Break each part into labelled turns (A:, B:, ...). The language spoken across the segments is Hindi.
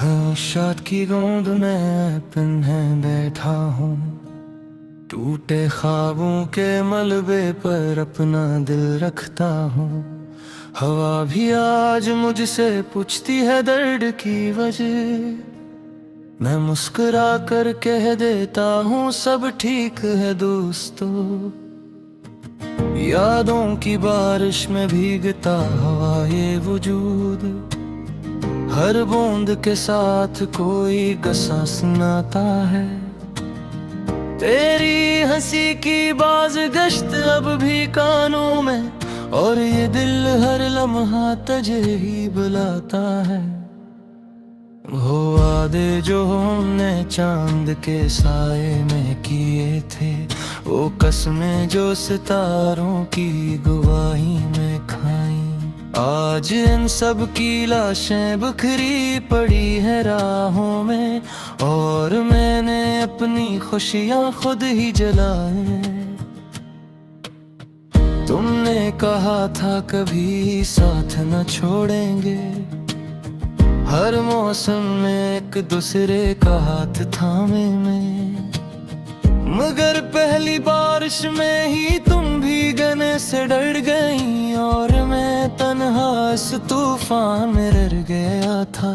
A: शाद की गोद में पिन्हे बैठा हूँ, टूटे ख्वाबों के मलबे पर अपना दिल रखता हूँ। हवा भी आज मुझसे पूछती है दर्द की वजह, मैं मुस्कुरा कर कह देता हूँ सब ठीक है दोस्तों। यादों की बारिश में भीगता हवा ये वजूद, हर बूंद के साथ कोई गसा सुनाता है। तेरी हंसी की बाज गश्त अब भी कानों में, और ये दिल हर लम्हा तुझे ही बुलाता है। वो वादे जो हमने चांद के साए में किए थे, वो कसमें जो सितारों की गवाही में खाई, आज इन सब की लाशें बिखरी पड़ी है राहों में, और मैंने अपनी खुशियां खुद ही जलाई। तुमने कहा था कभी साथ न छोड़ेंगे, हर मौसम में एक दूसरे का हाथ थामे में, मगर पहली बारिश में ही तुम भी गने से डर गई, और मैं तन्हा इस तूफान में रह गया था।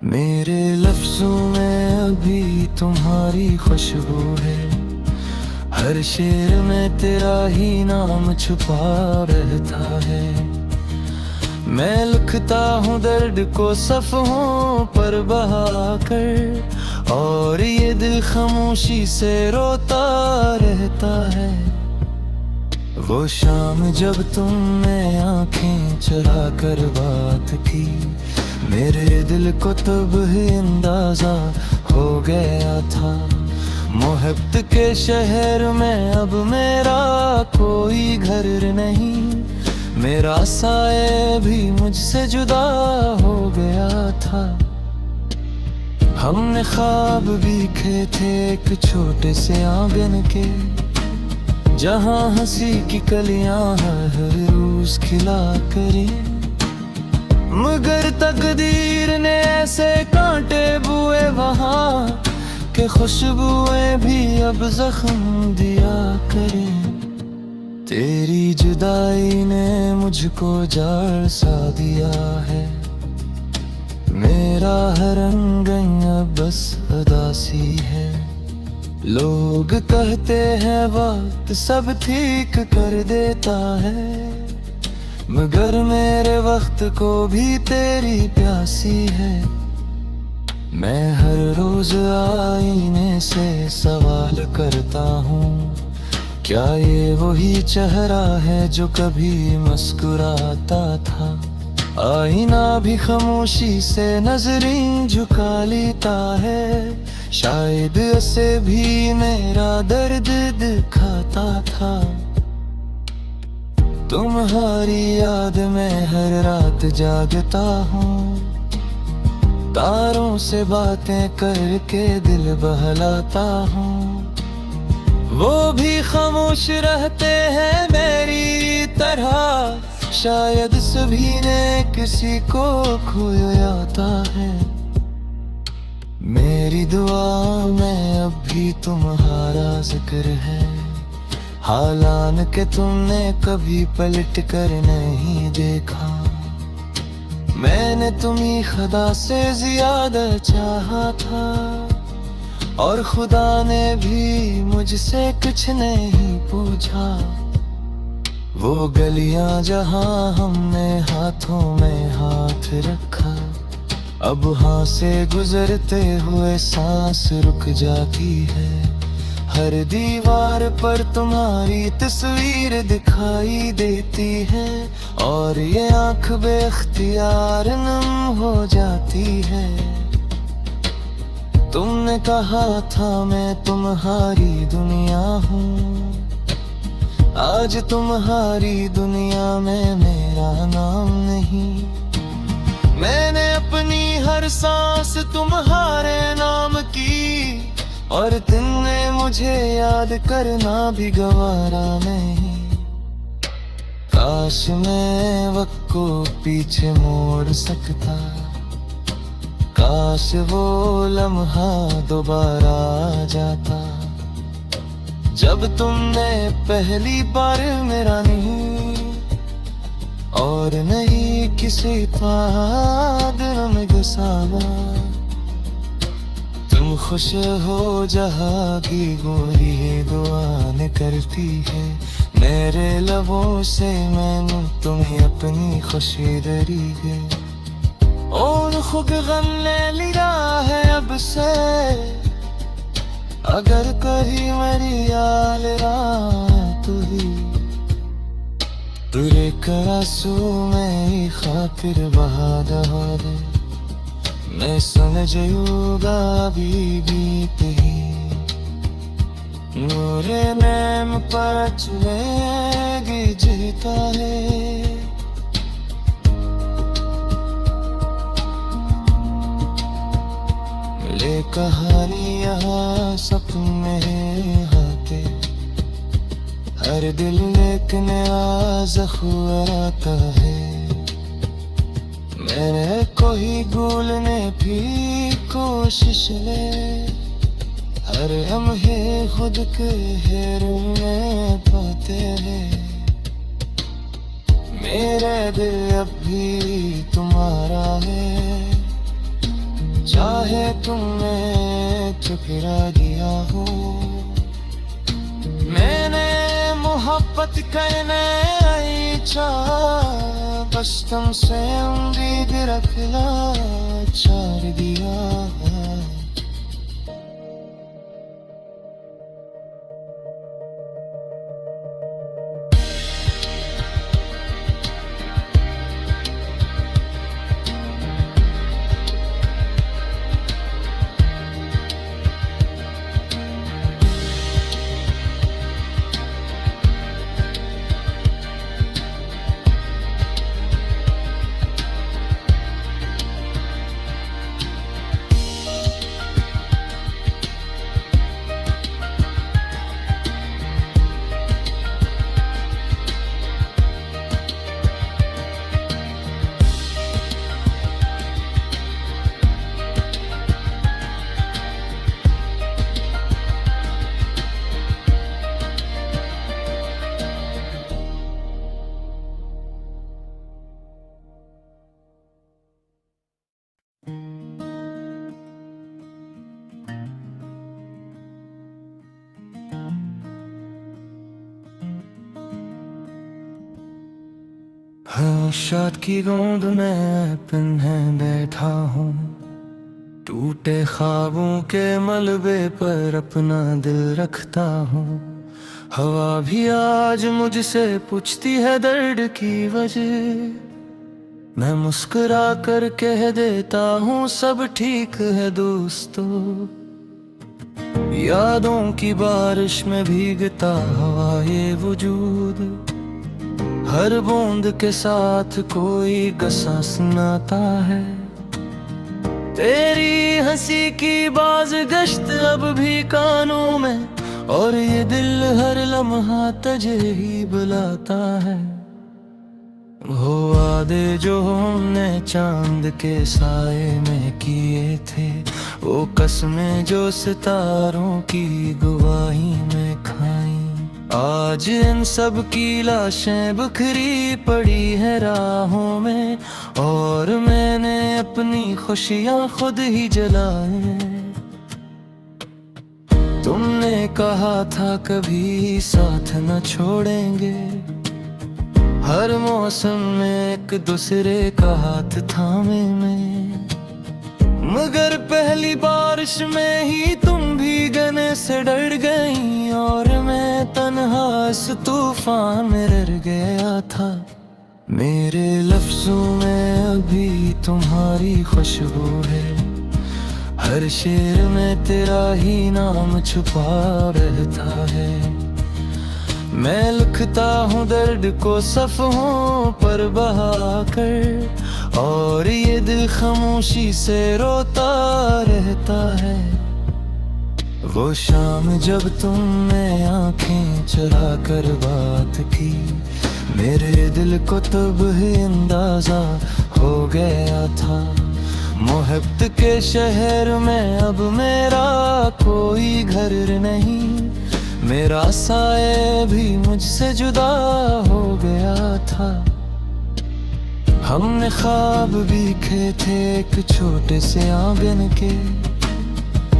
A: मेरे लफ्जों में अभी तुम्हारी खुशबू है, हर शेर में तेरा ही नाम छुपा रहता है। मैं लिखता हूँ दर्द को सफ़हों पर बहा कर, और ये दिल खामोशी से रोता रहता है। वो शाम जब तुमने आंखें चुरा कर बात की, मेरे दिल को तब ही अंदाजा हो गया था। मोहब्बत के शहर में अब मेरा कोई घर नहीं, मेरा साए भी मुझसे जुदा हो गया था। हमने ख्वाब बीखे थे एक छोटे से आंगन के, जहाँ हंसी की कलियां हर रोज खिला करें, मगर तकदीर ने ऐसे कांटे बुए वहाँ के खुशबुएं भी अब जख्म दिया करें। तेरी जुदाई ने मुझको जाड़ सा दिया है, मेरा हर रंग अब बस उदासी है। लोग कहते हैं वक्त सब ठीक कर देता है, मगर मेरे वक्त को भी तेरी प्यासी है। मैं हर रोज आईने से सवाल करता हूँ, क्या ये वही चेहरा है जो कभी मुस्कुराता था। आईना भी खामोशी से नजरें झुका लेता है, शायद ऐसे भी मेरा दर्द दिखाता था। तुम्हारी याद में हर रात जागता हूँ, तारों से बातें करके दिल बहलाता हूँ। वो भी खामोश रहते हैं मेरी तरह, शायद सभी ने किसी को खोया है। मेरी दुआ में अब भी तुम्हारा जिक्र है, हालान के तुमने कभी पलट कर नहीं देखा। मैंने तुम्ही खुदा से ज्यादा चाहा था, और खुदा ने भी मुझसे कुछ नहीं पूछा। वो गलियां जहां हमने हाथों में हाथ रखा, अब वहां से गुजरते हुए सांस रुक जाती है। हर दीवार पर तुम्हारी तस्वीर दिखाई देती है, और ये आँख बेख्तियार नम हो जाती है। तुमने कहा था मैं तुम्हारी दुनिया हूँ, आज तुम्हारी दुनिया में मेरा नाम नहीं। मैंने अपनी हर सांस तुम्हारे नाम की, और तुमने मुझे याद करना भी गवारा नहीं। काश मैं वक्त को पीछे मोड़ सकता, काश वो लम्हा दोबारा आ जाता, जब तुमने पहली बार मेरा नहीं और नहीं किसी दिल में घुसावा। तुम खुश हो जहाँ की गोरी दुआ न करती है, मेरे लबों से मैंने तुम्हें अपनी खुशी दरी है। और खुद गम ले लिया है अब से, अगर कहीं मेरी याद तू ही तुरे करासू में खातिर बहा दे, मैं समझूंगा अभी बीत ही नूरे नैम पर चलेगी जीता है। मिले कहानियाँ सपने आते, हर दिल एक नया ज़ख्म आता है। मैंने कोई भूलने की कोशिश ले, हर लम्हे खुद के हेर में पाते हैं। मेरा दिल अब भी तुम्हारा है, चाहे तुमने ठुकरा दिया हो। मैंने मोहब्बत करने आई चाह, बस तुमसे उम्मीद रखना छोड़ दिया। शाद की गोंद में पिन्हे बैठा हूँ, टूटे ख्वाबों के मलबे पर अपना दिल रखता हूँ। हवा भी आज मुझसे पूछती है दर्द की वजह, मैं मुस्कुरा कर कह देता हूँ सब ठीक है दोस्तों। यादों की बारिश में भीगता हवा ये वजूद, हर बूंद के साथ कोई गसा सुनाता है। तेरी हंसी की बाज गश्त अब भी कानों में, और ये दिल हर लम्हा तुझे ही बुलाता है। वो वादे जो हमने चांद के साए में किए थे, वो कसमें जो सितारों की गवाही में खाई, आज इन सब की लाशें बिखरी पड़ी है राहों में, और मैंने अपनी खुशियाँ खुद ही जलाई। तुमने कहा था कभी साथ न छोड़ेंगे, हर मौसम में एक दूसरे का हाथ थामे में, मगर पहली बारिश में ही तुम भीगने से डर गई, और मैं तन्हा इस तूफान में रह गया था। मेरे लफ्जों में अभी तुम्हारी खुशबू है, हर शेर में तेरा ही नाम छुपा रहता है। मैं लिखता हूँ दर्द को सफ़हों पर बहा कर, और ये दिल खामोशी से रोता रहता है। वो शाम जब तुमने आंखें चुरा कर बात की, मेरे दिल को तब ही अंदाजा हो गया था। मोहब्बत के शहर में अब मेरा कोई घर नहीं, मेरा साए भी मुझसे जुदा हो गया था। हमने ख्वाब बीखे थे एक छोटे से आंगन के,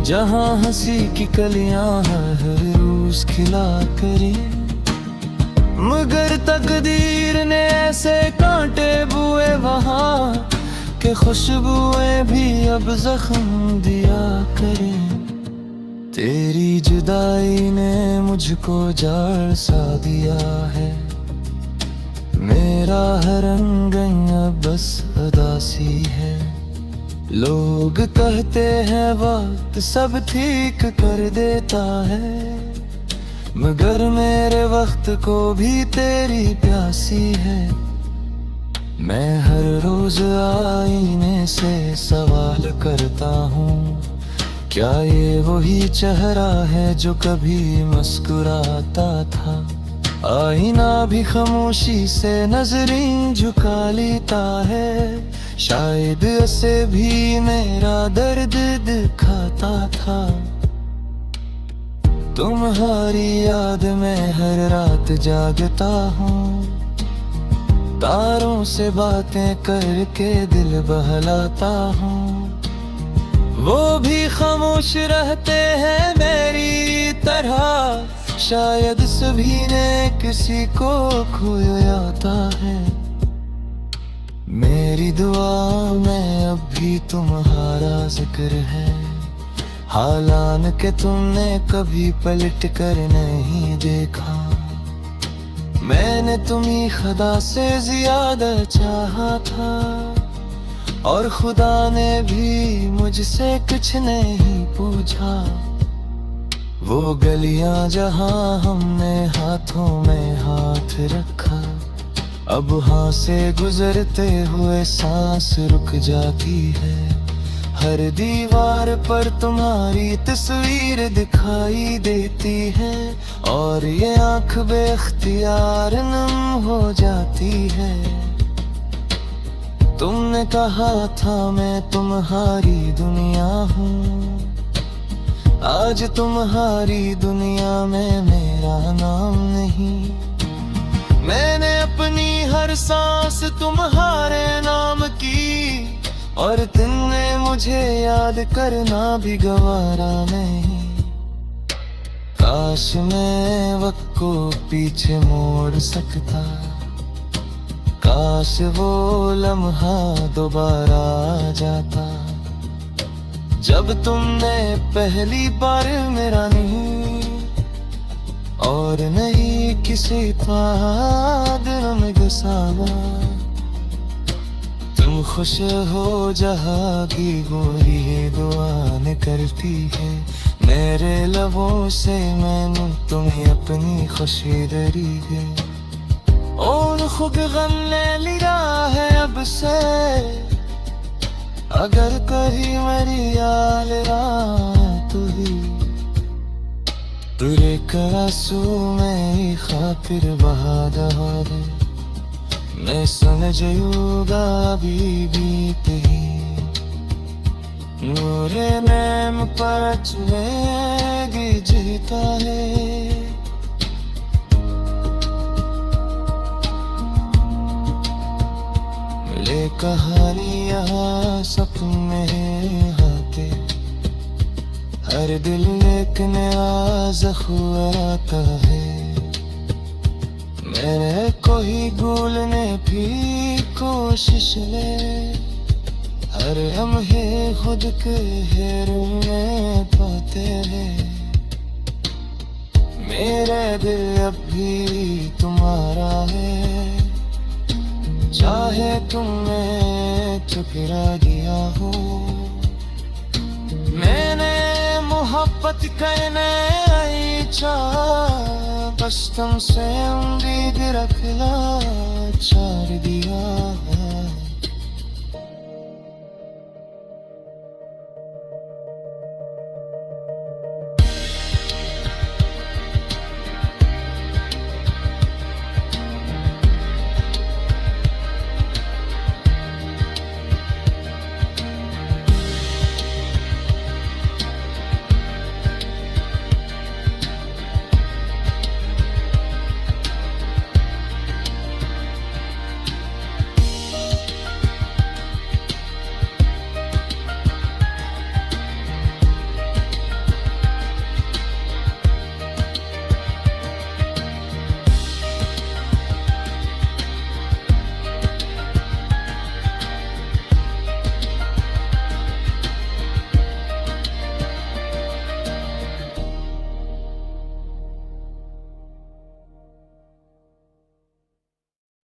A: जहाँ हंसी की कलियां हर रोज खिला करे। मगर तकदीर ने ऐसे कांटे बुए वहाँ के खुशबुएं भी अब जख्म दिया करें। तेरी जुदाई ने मुझको जाड़ सा दिया है, मेरा हर रंग अब बस उदासी है। लोग कहते हैं वक्त सब ठीक कर देता है, मगर मेरे वक्त को भी तेरी प्यासी है। मैं हर रोज आईने से सवाल करता हूँ, क्या ये वही चेहरा है जो कभी मुस्कुराता था। आईना भी खामोशी से नजरें झुका लेता है, शायद ऐसे भी मेरा दर्द दिखाता था। तुम्हारी याद में हर रात जागता हूँ, तारों से बातें करके दिल बहलाता हूँ। वो भी खामोश रहते हैं मेरी तरह, शायद सभी ने किसी को खोया है। मेरी दुआ में अब भी तुम्हारा जिक्र है, हालान के तुमने कभी पलट कर नहीं देखा। मैंने तुम्ही खुदा से ज्यादा चाहा था, और खुदा ने भी मुझसे कुछ नहीं पूछा। वो गलियां जहां हमने हाथों में हाथ रखा, अब वहां से गुजरते हुए सांस रुक जाती है। हर दीवार पर तुम्हारी तस्वीर दिखाई देती है, और ये आँख बेख्तियार नम हो जाती है। तुमने कहा था मैं तुम्हारी दुनिया हूँ, आज तुम्हारी दुनिया में मेरा नाम नहीं। मैंने अपनी हर सांस तुम्हारे नाम की, और तुमने मुझे याद करना भी गवारा नहीं। काश मैं वक्त को पीछे मोड़ सकता, काश वो लम्हा दोबारा आ जाता, जब तुमने पहली बार मेरा नहीं और नहीं किसी का दिल में घुसावा। तुम खुश हो जहाँ की गोरी दुआ निकलती है, मेरे लबों से मैंने तुम्हें अपनी खुशी दरी है। और खुद गम ले लिया है अब से, अगर कहीं मेरी याद तू ही तुरे करासू में खातिर बहा दे। मैं सुन जाऊंगा बीत ही नूरे नैम पर चुएगी जीता है। मिले कहानियाँ सपने आते, हर दिल एक नया ज़ख्म आता है। मेरे को ही भूलने की कोशिश ले, हर लम्हे खुद के हेरने पाते हैं। मेरे दिल अब भी तुम्हारा है, चाहे तुमने ठुकरा दिया हो। मैंने मोहब्बत करने आई चाह, बस तुमसे उम्मीद रखना छोड़ दिया।